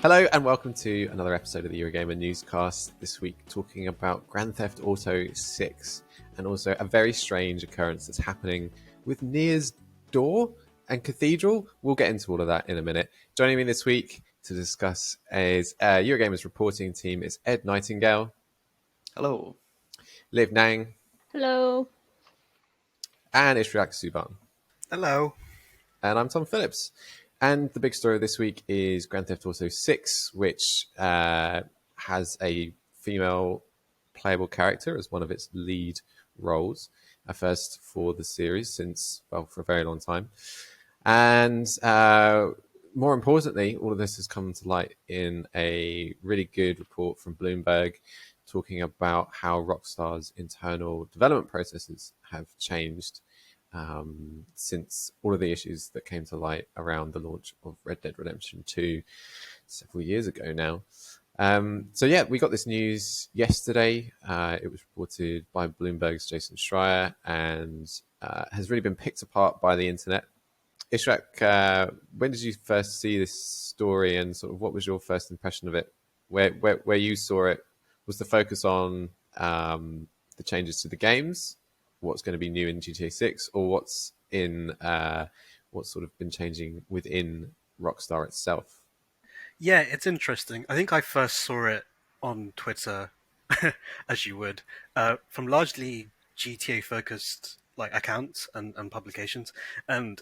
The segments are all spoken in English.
Hello and welcome to another episode of the Eurogamer Newscast. This week talking about Grand Theft Auto 6 and also a very strange occurrence that's happening with Nia's door and Cathedral. We'll get into all of that in a minute. Joining me this week to discuss is Eurogamer's reporting team is Ed Nightingale. Hello. Liv Nang. Hello. And Ishriak Suban. Hello. And I'm Tom Phillips. And the big story this week is Grand Theft Auto 6, which has a female playable character as one of its lead roles, a first for the series since, well, for a very long time. And more importantly, all of this has come to light in a really good report from Bloomberg talking about how Rockstar's internal development processes have changed since all of the issues that came to light around the launch of Red Dead Redemption 2 several years ago now. So yeah, we got this news yesterday. It was reported by Bloomberg's Jason Schreier and has really been picked apart by the internet. Ishrak, when did you first see this story and sort of what was your first impression of it? Where you saw it, was the focus on the changes to the games, what's going to be new in GTA6, or what's sort of been changing within Rockstar itself? Yeah, it's interesting. I think I first saw it on Twitter, as you would, from largely GTA-focused accounts and publications, and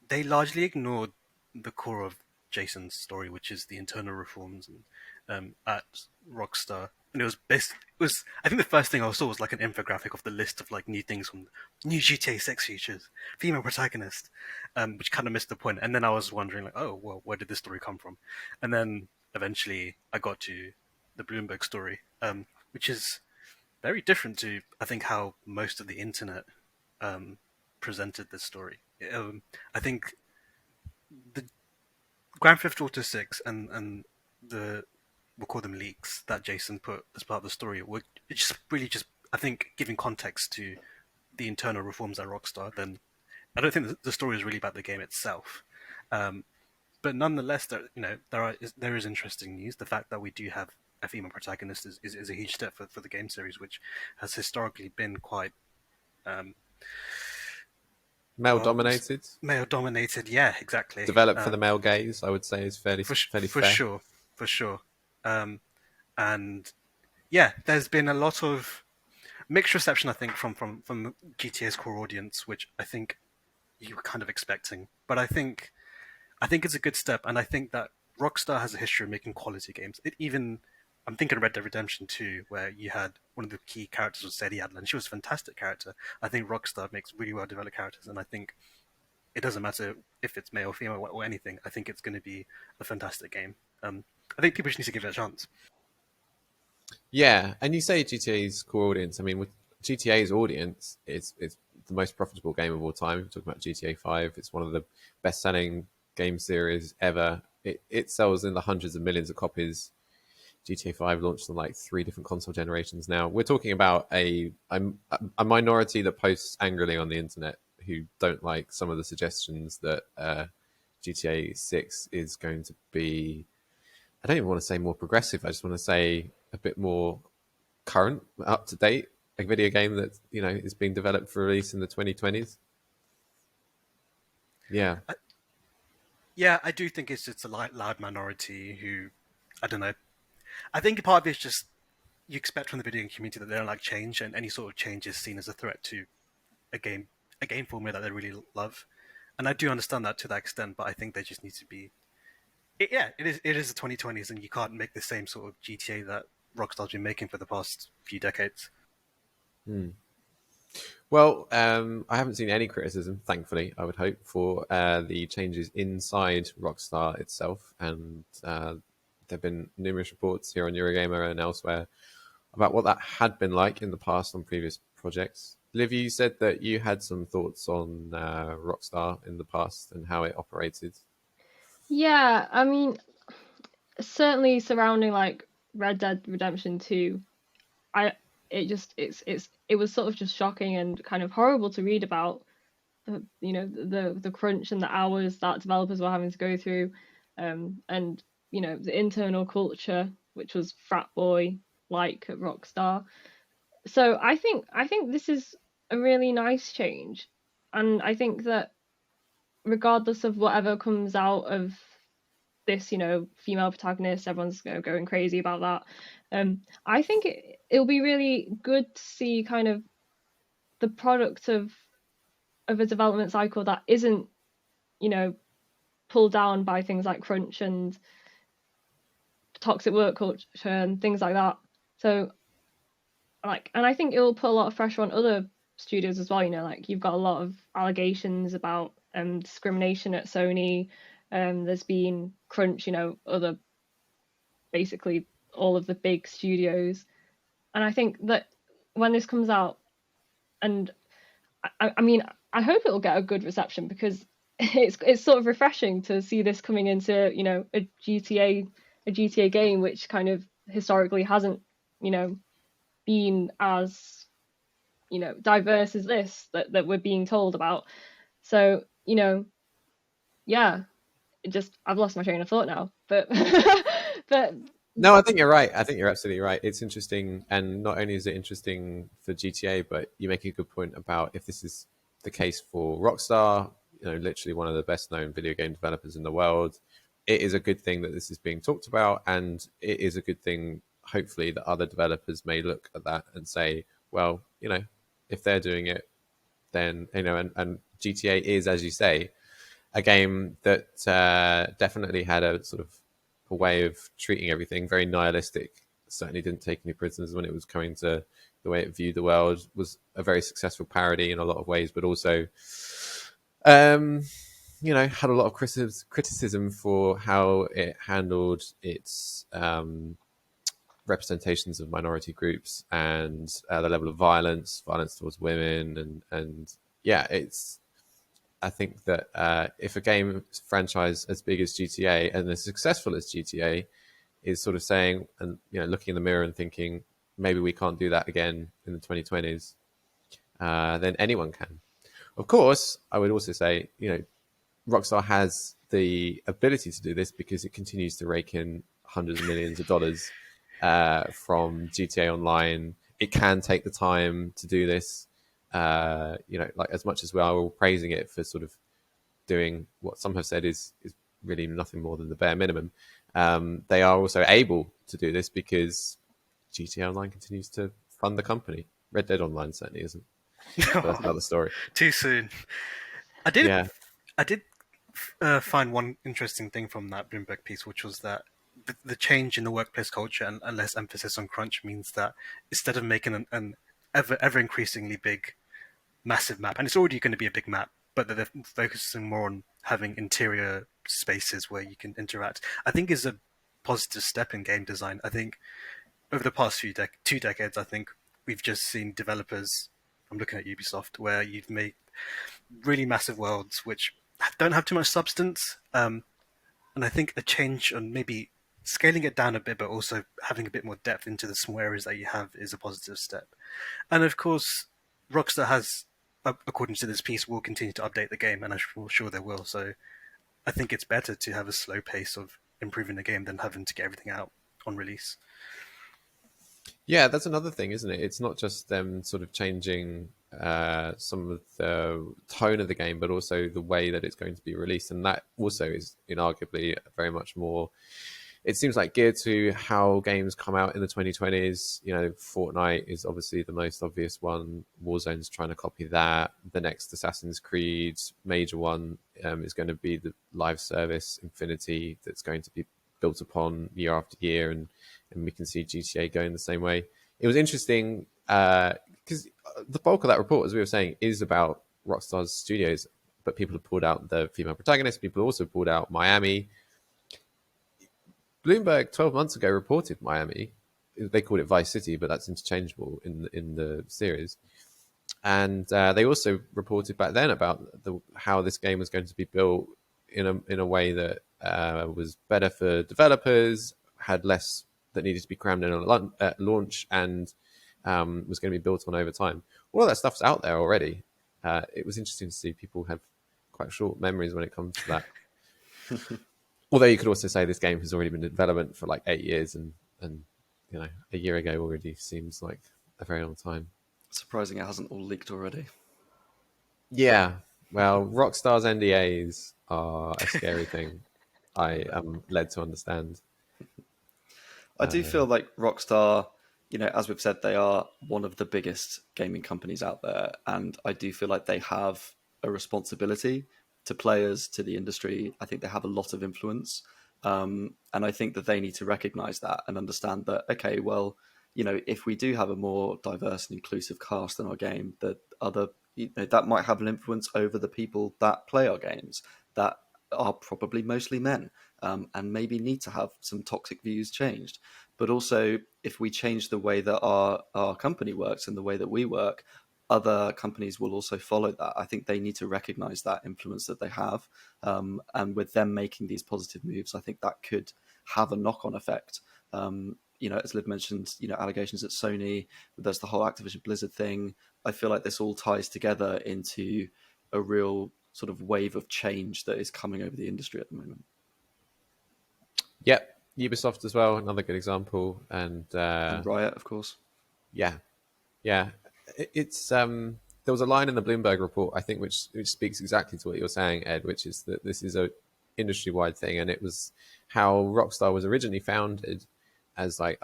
they largely ignored the core of Jason's story, which is the internal reforms at Rockstar. And it was I think the first thing I saw was like an infographic of the list of like new things from new GTA6 features, female protagonist, which kind of missed the point. And then I was wondering like, oh well, where did this story come from? And then eventually I got to the Bloomberg story, which is very different to I think how most of the internet presented this story. I think the Grand Theft Auto 6 and the we'll call them leaks that Jason put as part of the story were just really just I think giving context to the internal reforms at Rockstar. Then I don't think the story is really about the game itself, but nonetheless, there is interesting news. The fact that we do have a female protagonist is a huge step for the game series, which has historically been quite male dominated. Male dominated, yeah, exactly. Developed for the male gaze, I would say, is fairly fair. For sure. And yeah, there's been a lot of mixed reception, I think, from GTA's core audience, which I think you were kind of expecting. But I think it's a good step, and I think that Rockstar has a history of making quality games. I'm thinking of Red Dead Redemption 2, where you had one of the key characters was Sadie Adler, and she was a fantastic character. I think Rockstar makes really well developed characters, and I think it doesn't matter if it's male, female, or anything. I think it's going to be a fantastic game. I think people just need to give it a chance. Yeah, and you say GTA's core audience. I mean, with GTA's audience, it's the most profitable game of all time. If you're talking about GTA 5, it's one of the best-selling game series ever. It sells in the hundreds of millions of copies. GTA 5 launched on like 3 different console generations now. We're talking about a minority that posts angrily on the internet who don't like some of the suggestions that GTA 6 is going to be, I don't even want to say more progressive. I just want to say a bit more current, up to date. A video game that is being developed for release in the 2020s. Yeah, I do think it's just a loud minority who, I don't know. I think part of it is just you expect from the video game community that they don't like change, and any sort of change is seen as a threat to a game formula that they really love. And I do understand that to that extent, but I think they just need to be. It is the 2020s, and you can't make the same sort of GTA that Rockstar's been making for the past few decades. Well, I haven't seen any criticism, thankfully, I would hope, for the changes inside Rockstar itself. And there have been numerous reports here on Eurogamer and elsewhere about what that had been like in the past on previous projects. Liv, you said that you had some thoughts on Rockstar in the past and how it operated. Yeah, I mean, certainly surrounding like Red Dead Redemption 2, it was sort of just shocking and kind of horrible to read about the crunch and the hours that developers were having to go through, and the internal culture, which was frat boy like at Rockstar. So I think this is a really nice change, and I think that regardless of whatever comes out of this, female protagonist, everyone's going crazy about that. I think it'll be really good to see kind of the product of a development cycle that isn't, pulled down by things like crunch and toxic work culture and things like that. So and I think it will put a lot of pressure on other studios as well. Like you've got a lot of allegations about discrimination at Sony. There's been crunch, other basically all of the big studios, and I think that when this comes out, and I mean, I hope it'll get a good reception, because it's sort of refreshing to see this coming into a GTA game, which kind of historically hasn't been as diverse as this that we're being told about. So yeah, I've lost my train of thought now, but but No, I think you're right. I think you're absolutely right. It's interesting, and not only is it interesting for GTA, but you make a good point about if this is the case for Rockstar, literally one of the best known video game developers in the world. It is a good thing that this is being talked about, and it is a good thing, hopefully, that other developers may look at that and say, well, if they're doing it, then, and GTA is, as you say, a game that definitely had a sort of a way of treating everything very nihilistic. Certainly didn't take any prisoners when it was coming to the way it viewed the world. Was a very successful parody in a lot of ways, but also, had a lot of criticism for how it handled its representations of minority groups and the level of violence towards women, and yeah, it's. I think that if a game franchise as big as GTA and as successful as GTA is sort of saying and looking in the mirror and thinking maybe we can't do that again in the 2020s, then anyone can. Of course, I would also say Rockstar has the ability to do this because it continues to rake in hundreds of millions of dollars from GTA Online. It can take the time to do this. Like as much as we are all praising it for sort of doing what some have said is really nothing more than the bare minimum, they are also able to do this because GTA Online continues to fund the company. Red Dead Online certainly isn't. But that's another story. Too soon. I did. Yeah. I did find one interesting thing from that Bloomberg piece, which was that the change in the workplace culture and less emphasis on crunch means that instead of making an ever increasingly big, massive map, and it's already going to be a big map, but that they're focusing more on having interior spaces where you can interact, I think is a positive step in game design. I think over the past two decades, I think we've just seen developers. I'm looking at Ubisoft, where you've made really massive worlds which don't have too much substance. And I think a change on maybe scaling it down a bit, but also having a bit more depth into the small areas that you have is a positive step. And of course, Rockstar has, according to this piece, will continue to update the game, and I'm sure they will. So I think it's better to have a slow pace of improving the game than having to get everything out on release. Yeah, that's another thing, isn't it? It's not just them sort of changing some of the tone of the game, but also the way that it's going to be released. And that also is inarguably very much more, it seems like, geared to how games come out in the 2020s. Fortnite is obviously the most obvious one. Warzone's trying to copy that. The next Assassin's Creed major one is going to be the live service Infinity that's going to be built upon year after year, and we can see GTA going the same way. It was interesting because the bulk of that report, as we were saying, is about Rockstar's studios, but people have pulled out the female protagonist. People also pulled out Miami. Bloomberg 12 months ago reported Miami. They called it Vice City, but that's interchangeable in the series. And they also reported back then about how this game was going to be built in a way that was better for developers, had less that needed to be crammed in at launch, and was going to be built on over time. All of that stuff's out there already. it was interesting to see people have quite short memories when it comes to that. Although you could also say this game has already been in development for like 8 years, and a year ago already seems like a very long time. Surprising it hasn't all leaked already. Yeah, well, Rockstar's NDAs are a scary thing. I am led to understand. I do feel like Rockstar, as we've said, they are one of the biggest gaming companies out there, and I do feel like they have a responsibility to players, to the industry. I think they have a lot of influence, and I think that they need to recognize that and understand that, okay, well, if we do have a more diverse and inclusive cast in our game, that that might have an influence over the people that play our games, that are probably mostly men, and maybe need to have some toxic views changed. But also, if we change the way that our company works and the way that we work, other companies will also follow that. I think they need to recognize that influence that they have. And with them making these positive moves, I think that could have a knock-on effect. As Liv mentioned, allegations at Sony, there's the whole Activision Blizzard thing. I feel like this all ties together into a real sort of wave of change that is coming over the industry at the moment. Yep, Ubisoft as well, another good example, and Riot, of course. Yeah. It's there was a line in the Bloomberg report, I think, which speaks exactly to what you're saying, Ed, which is that this is a industry-wide thing, and it was how Rockstar was originally founded as like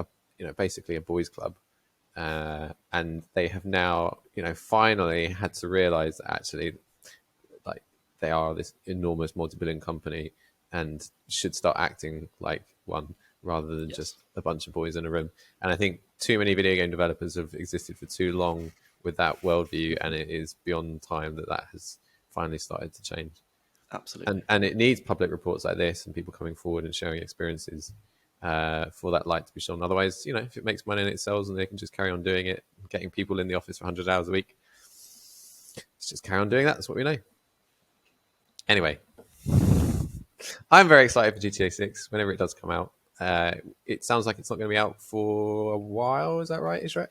basically a boys' club, and they have now finally had to realize that actually, like, they are this enormous multi-billion company and should start acting like one rather than just a bunch of boys in a room. And I think too many video game developers have existed for too long with that worldview, and it is beyond time that has finally started to change. Absolutely. And it needs public reports like this and people coming forward and sharing experiences for that light to be shown. Otherwise, if it makes money and it sells and they can just carry on doing it, getting people in the office for 100 hours a week, let's just carry on doing that. That's what we know. Anyway, I'm very excited for GTA 6 whenever it does come out. It sounds like it's not going to be out for a while. Is that right, Israel?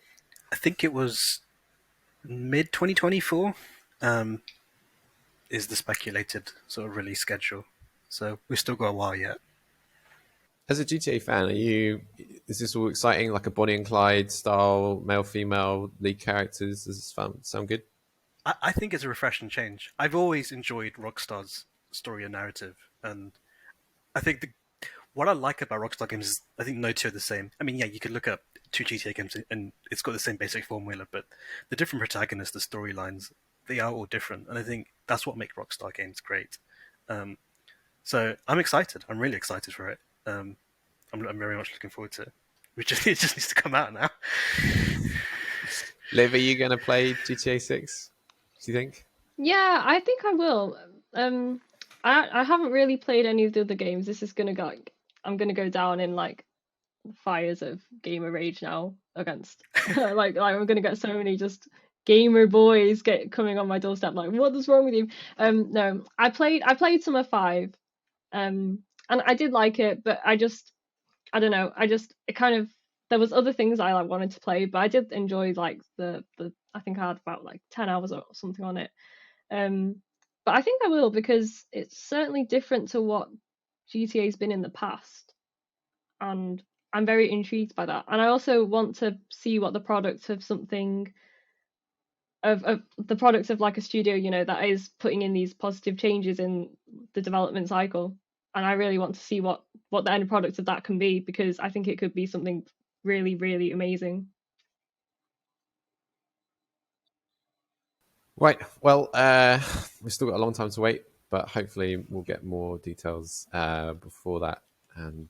I think it was mid 2024 is the speculated sort of release schedule. So we've still got a while yet. As a GTA fan, is this all exciting, like a Bonnie and Clyde style, male-female lead characters? Does this sound good? I think it's a refreshing change. I've always enjoyed Rockstar's story and narrative, and I think what I like about Rockstar games is I think no two are the same. I mean, yeah, you could look up two GTA games and it's got the same basic formula, but the different protagonists, the storylines, they are all different, and I think that's what makes Rockstar games great. So I'm excited. I'm really excited for it. I'm very much looking forward to it. It just needs to come out now. Liv, are you going to play GTA 6? Do you think? Yeah, I think I will. I haven't really played any of the other games. This is I'm gonna go down in like fires of gamer rage now against like I'm gonna get so many just gamer boys coming on my doorstep like, what is wrong with you? No, I played some of 5, and I did like it, but I don't know, it kind of, there was other things I like wanted to play, but I did enjoy like the I think I had about like 10 hours or something on it. But I think I will, because it's certainly different to what GTA's been in the past, and I'm very intrigued by that. And I also want to see what the product of something of the product of like a studio, that is putting in these positive changes in the development cycle. And I really want to see what the end product of that can be, because I think it could be something really, really amazing. Right. Well, we've still got a long time to wait, but hopefully we'll get more details before that. And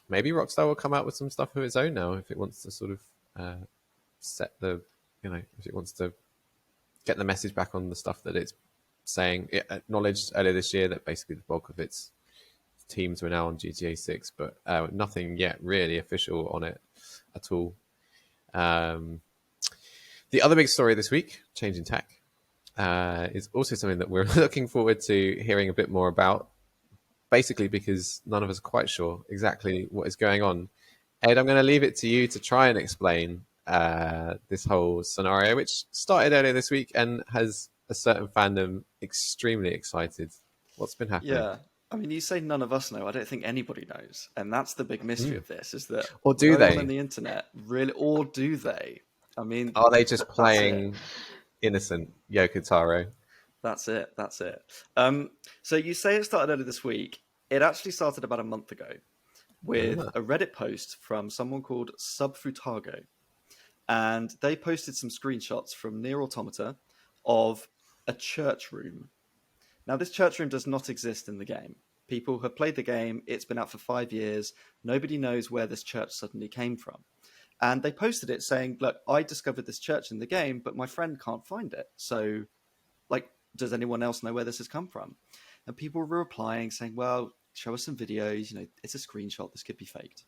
maybe Rockstar will come out with some stuff of its own now, if it wants to sort of set the, if it wants to get the message back on the stuff that it's saying. It acknowledged earlier this year that basically the bulk of its teams were now on GTA 6, but nothing yet really official on it at all. The other big story this week, change in tech, is also something that we're looking forward to hearing a bit more about, basically because none of us are quite sure exactly what is going on. Ed, I'm going to leave it to you to try and explain this whole scenario, which started earlier this week and has a certain fandom extremely excited. What's been happening? Yeah. I mean, you say none of us know. I don't think anybody knows. And that's the big mystery of this, is that Or do no they? one on the internet really, or do they? I mean, Are they just that's playing it. innocent Yoko Taro? That's it. That's it. So you say it started earlier this week. It actually started about a month ago with a Reddit post from someone called Subfutago. And they posted some screenshots from Near Automata of a church room. Now, this church room does not exist in the game. People have played the game. It's been out for 5 years. Nobody knows where this church suddenly came from. And they posted it saying, look, I discovered this church in the game, but my friend can't find it. So, like, does anyone else know where this has come from? And people were replying saying, well, show us some videos. You know, it's a screenshot. This could be faked.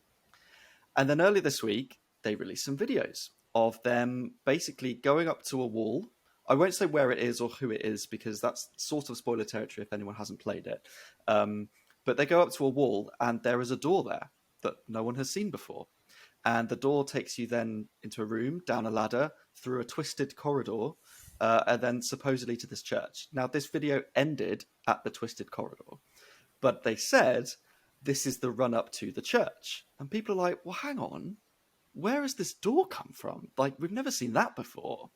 And then earlier this week, they released some videos of them basically going up to a wall. I won't say where it is or who it is because that's sort of spoiler territory if anyone hasn't played it. But they go up to a wall and there is a door there that no one has seen before. And the door takes you then into a room, down a ladder, through a twisted corridor, and then supposedly to this church. Now, this video ended at the twisted corridor, but they said this is the run up to the church. And people are like, well, hang on, where has this door come from? Like, we've never seen that before.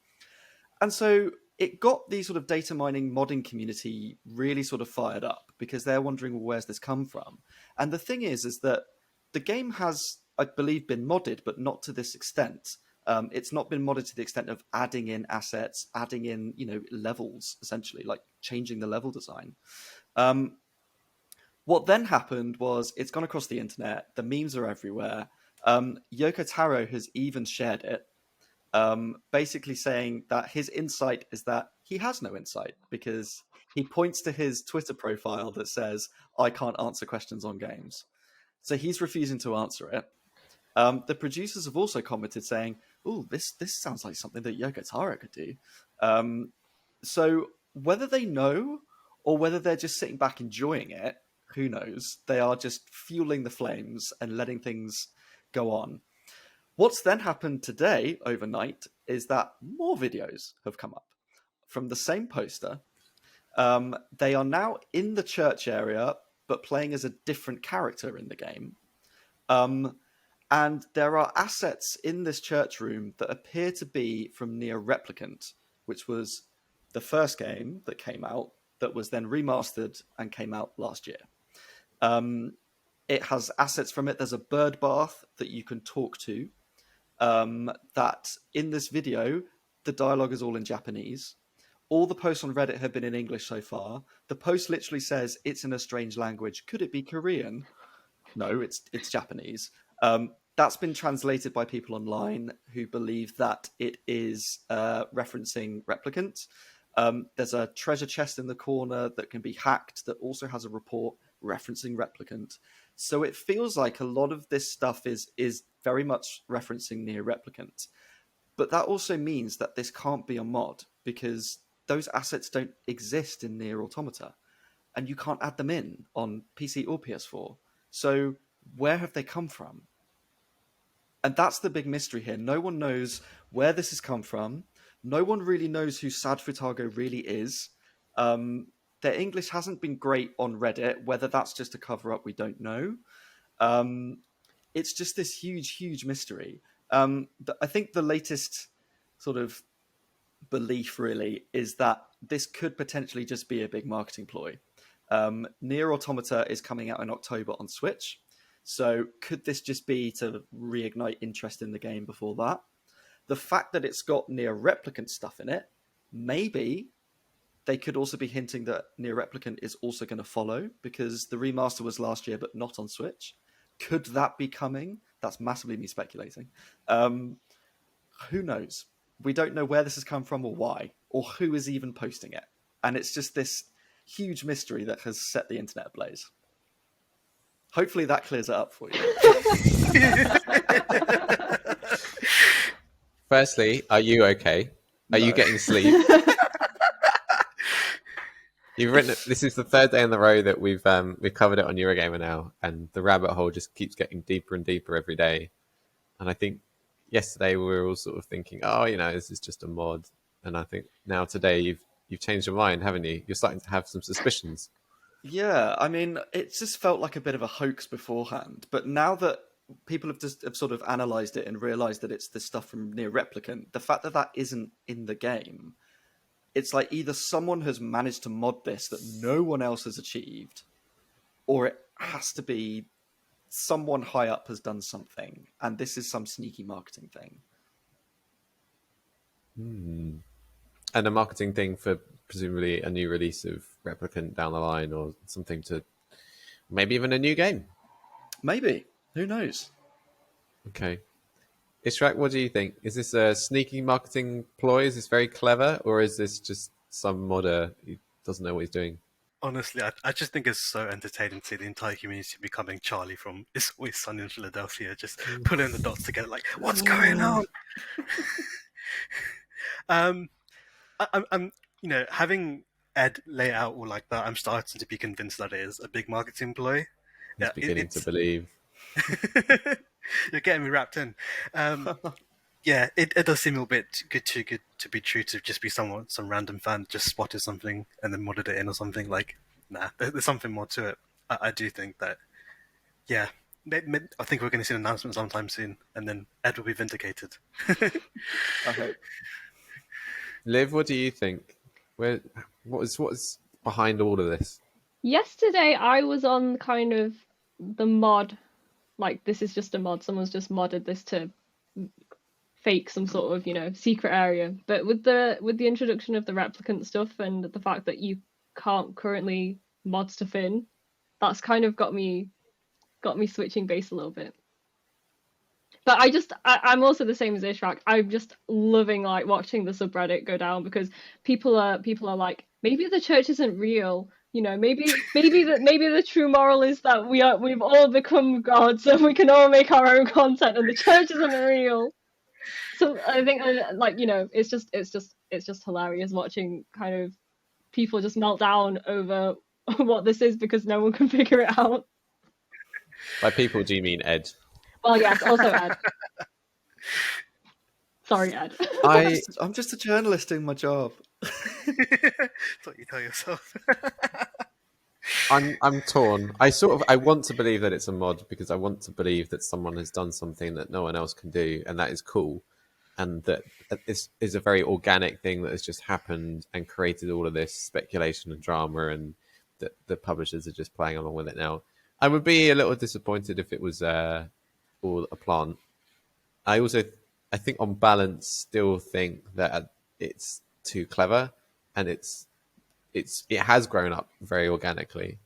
And so it got the sort of data mining modding community really sort of fired up because they're wondering, well, where's this come from? And the thing is that the game has, I believe, been modded, but not to this extent. It's not been modded to the extent of adding in assets, adding in, levels, essentially, like changing the level design. What then happened was it's gone across the internet. The memes are everywhere. Yoko Taro has even shared it, basically saying that his insight is that he has no insight because he points to his Twitter profile that says, I can't answer questions on games. So he's refusing to answer it. The producers have also commented saying, oh, this sounds like something that Yoko Taro could do. So whether they know or whether they're just sitting back enjoying it, who knows? They are just fueling the flames and letting things go on. What's then happened today, overnight, is that more videos have come up from the same poster. They are now in the church area, but playing as a different character in the game. And there are assets in this church room that appear to be from Nier Replicant, which was the first game that came out that was then remastered and came out last year. It has assets from it. There's a bird bath that you can talk to. That in this video, the dialogue is all in Japanese. All the posts on Reddit have been in English so far. The post literally says it's in a strange language. Could it be Korean? No, it's Japanese. That's been translated by people online who believe that it is referencing Replicant. There's a treasure chest in the corner that can be hacked that also has a report referencing Replicant. So it feels like a lot of this stuff is very much referencing Nier Replicant. But that also means that this can't be a mod because those assets don't exist in Nier Automata. And you can't add them in on PC or PS4. So where have they come from? And that's the big mystery here. No one knows where this has come from. No one really knows who Sad Futago really is. Their English hasn't been great on Reddit. Whether that's just a cover-up, we don't know. It's just this huge, huge mystery. I think the latest sort of belief, really, is that this could potentially just be a big marketing ploy. Nier Automata is coming out in October on Switch. So could this just be to reignite interest in the game before that? The fact that it's got Nier Replicant stuff in it, maybe they could also be hinting that Nier Replicant is also going to follow because the remaster was last year but not on Switch. Could that be coming? That's massively me speculating. Who knows? We don't know where this has come from or why, or who is even posting it. And it's just this huge mystery that has set the internet ablaze. Hopefully that clears it up for you. Firstly, are you okay? Are you getting sleep? You've written it. This is the third day in the row that we've covered it on Eurogamer now, and the rabbit hole just keeps getting deeper and deeper every day. And I think yesterday we were all sort of thinking, oh, this is just a mod, and I think now today you've changed your mind, haven't you? You're starting to have some suspicions. Yeah, I mean, it just felt like a bit of a hoax beforehand, but now that people have sort of analysed it and realised that it's the stuff from Near Replicant, the fact that that isn't in the game, it's like either someone has managed to mod this that no one else has achieved, or it has to be someone high up has done something, and this is some sneaky marketing thing. And a marketing thing for presumably a new release of Replicant down the line, or something to maybe even a new game. Maybe. Who knows? Okay. Ishrak, what do you think? Is this a sneaky marketing ploy? Is this very clever? Or is this just some modder who doesn't know what he's doing? Honestly, I just think it's so entertaining to see the entire community becoming Charlie from It's Always Sunny in Philadelphia, just putting the dots together like, what's going on? I'm having Ed lay it out all like that, I'm starting to be convinced that it is a big marketing ploy. He's beginning to believe. You're getting me wrapped in. Yeah, it does seem a little bit too good to be true, to just be some random fan just spotted something and then modded it in or something. Like, nah, there's something more to it. I do think that, yeah, I think we're going to see an announcement sometime soon, and then Ed will be vindicated. I hope. Liv, what do you think? What's behind all of this? Yesterday, I was on kind of the mod, like this is just a mod. Someone's just modded this to fake some sort of secret area. But with the introduction of the replicant stuff and the fact that you can't currently mod stuff in, that's kind of got me switching base a little bit. But I'm also the same as Ishrak. I'm just loving like watching the subreddit go down, because people are like, maybe the church isn't real. Maybe the true moral is that we've all become gods and we can all make our own content and the church isn't real. So I think it's just hilarious watching kind of people just melt down over what this is, because no one can figure it out. By people, do you mean Ed? Well, yes, also Ed. Sorry, Ed. I'm just a journalist doing my job. That's what you tell yourself. I'm torn. I want to believe that it's a mod, because I want to believe that someone has done something that no one else can do, and that is cool, and that this is a very organic thing that has just happened and created all of this speculation and drama, and that the publishers are just playing along with it now. I would be a little disappointed if it was all a plant. I think on balance still think that it's too clever, and it has grown up very organically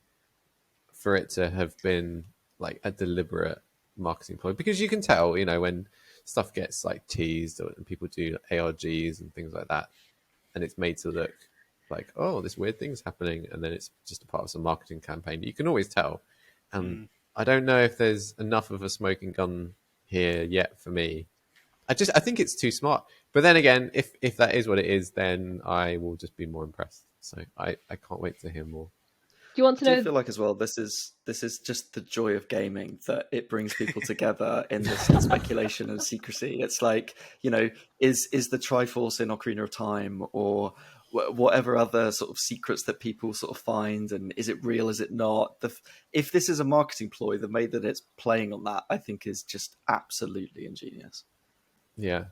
for it to have been like a deliberate marketing ploy, because you can tell, when stuff gets like teased, or and people do ARGs and things like that, and it's made to look like, oh, this weird thing's happening, and then it's just a part of some marketing campaign. You can always tell. And I don't know if there's enough of a smoking gun here yet for me. I think it's too smart. But then again, if that is what it is, then I will just be more impressed. So I can't wait to hear more. Do you want to know? I do feel like as well, this is just the joy of gaming, that it brings people together in this speculation and secrecy. It's like, is the Triforce in Ocarina of Time, or whatever other sort of secrets that people sort of find, and is it real, is it not? If this is a marketing ploy, the way that it's playing on that, I think, is just absolutely ingenious. Yeah.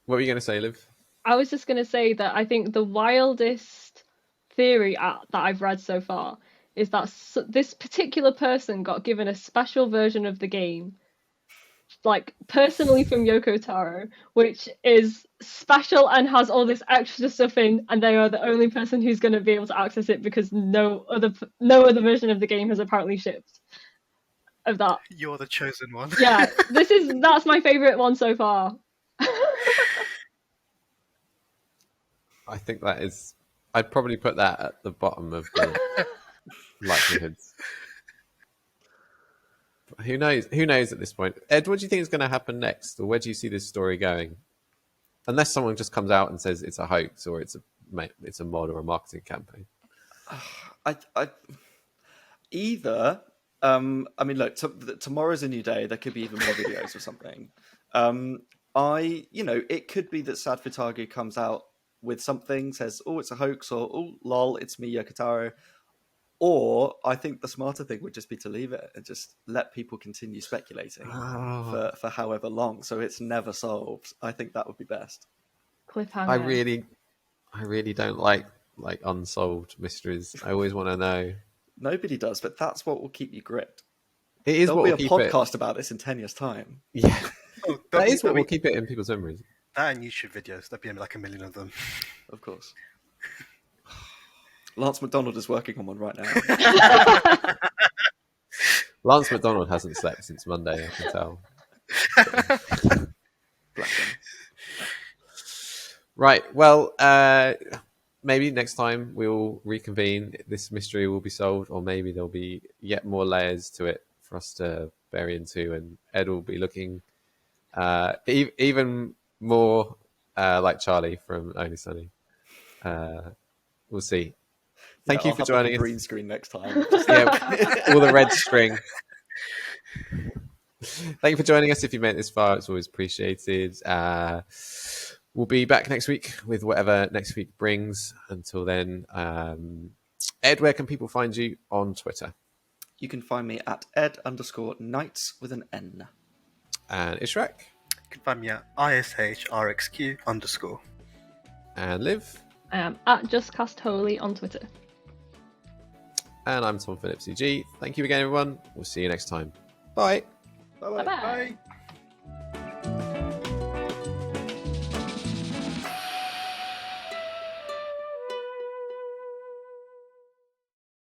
What were you going to say, Liv? I was just going to say that I think the wildest theory that I've read so far is that this particular person got given a special version of the game, like personally from Yoko Taro, which is special and has all this extra stuff in, and they are the only person who's going to be able to access it, because no other version of the game has apparently shipped of that. You're the chosen one. Yeah, that's my favorite one so far. I think that is. I'd probably put that at the bottom of the likelihoods. Who knows? Who knows at this point? Ed, what do you think is going to happen next, or where do you see this story going? Unless someone just comes out and says it's a hoax, or it's a mod or a marketing campaign. Either. I mean, look, tomorrow's a new day. There could be even more videos or something. it could be that Sad Futagu comes out with something, says, "Oh, it's a hoax," or "Oh, lol, it's me, Yokotaro." Or I think the smarter thing would just be to leave it and just let people continue speculating for however long, so it's never solved. I think that would be best. Cliffhanger. I really don't like unsolved mysteries. I always want to know. Nobody does, but that's what will keep you gripped. It is There'll what be will a keep podcast about this in 10 years' time. Yeah, Oh, that is what will keep it in people's memories. That and YouTube videos. There'll be like a million of them. Of course. Lance McDonald is working on one right now. Lance McDonald hasn't slept since Monday, I can tell. Bless him. Right, well, maybe next time we'll reconvene. This mystery will be solved, or maybe there'll be yet more layers to it for us to bury into, and Ed will be looking even more like Charlie from Only Sunny. We'll see. Thank you for joining us. Green screen next time. Yeah, all the red string. Thank you for joining us. If you made it this far, it's always appreciated. We'll be back next week with whatever next week brings. Until then, Ed, where can people find you on Twitter? You can find me at ed_knights with an N. And Ishraq? You can find me at ishrxq_. And Liv? I am at JustCastHoly on Twitter. And I'm Tom Phillips, EG. Thank you again, everyone. We'll see you next time. Bye. Bye-bye. Bye-bye. Bye.